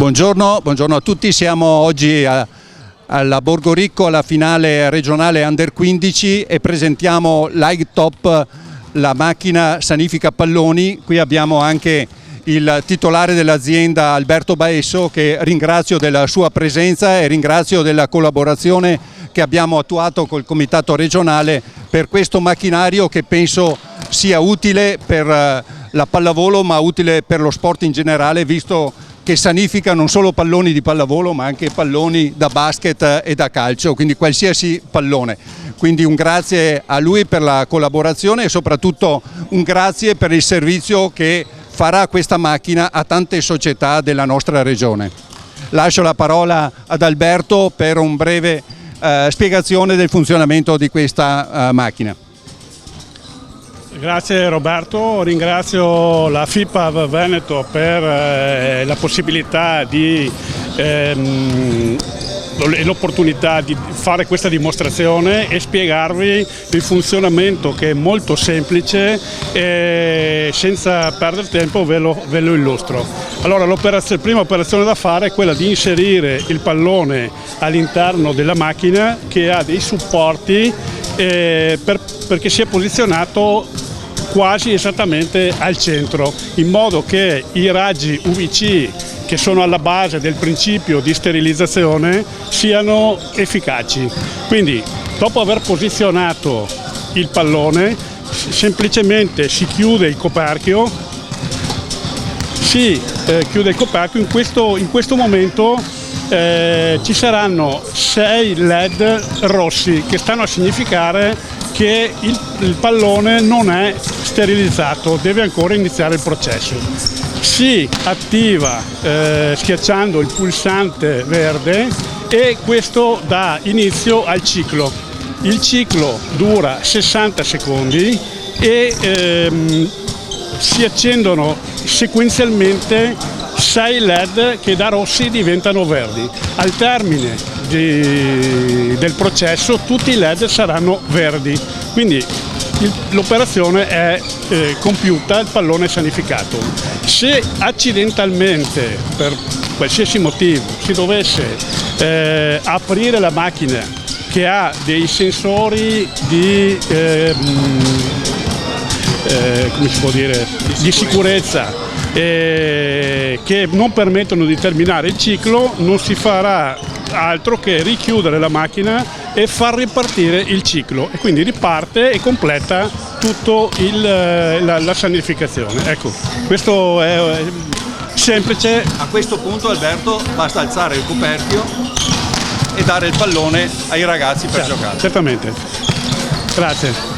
Buongiorno a tutti, siamo oggi alla Borgoricco alla finale regionale Under 15 e presentiamo l'Hightop, la macchina sanifica palloni. Qui abbiamo anche il titolare dell'azienda Alberto Baesso, che ringrazio della sua presenza e ringrazio della collaborazione che abbiamo attuato col comitato regionale per questo macchinario che penso sia utile per la pallavolo ma utile per lo sport in generale, visto che sanifica non solo palloni di pallavolo ma anche palloni da basket e da calcio, quindi qualsiasi pallone. Quindi un grazie a lui per la collaborazione e soprattutto un grazie per il servizio che farà questa macchina a tante società della nostra regione. Lascio la parola ad Alberto per un breve spiegazione del funzionamento di questa macchina. Grazie Roberto, ringrazio la FIPAV Veneto per la possibilità e l'opportunità di fare questa dimostrazione e spiegarvi il funzionamento, che è molto semplice, e senza perdere tempo ve lo illustro. Allora, la prima operazione da fare è quella di inserire il pallone all'interno della macchina, che ha dei supporti perché sia posizionato quasi esattamente al centro, in modo che i raggi UVC, che sono alla base del principio di sterilizzazione, siano efficaci. Quindi, dopo aver posizionato il pallone, semplicemente si chiude il coperchio. In questo momento ci saranno 6 LED rossi, che stanno a significare che il pallone non è sterilizzato, deve ancora iniziare il processo. Si attiva schiacciando il pulsante verde e questo dà inizio al ciclo. Il ciclo dura 60 secondi e si accendono sequenzialmente 6 LED che da rossi diventano verdi. Al termine del processo tutti i LED saranno verdi, quindi l'operazione è compiuta, il pallone è sanificato. Se accidentalmente, per qualsiasi motivo, si dovesse aprire la macchina, che ha dei sensori di sicurezza che non permettono di terminare il ciclo, non si farà altro che richiudere la macchina e far ripartire il ciclo, e quindi riparte e completa tutto la sanificazione. Ecco, questo è semplice. A questo punto, Alberto, basta alzare il coperchio e dare il pallone ai ragazzi per giocare. Certamente. Grazie.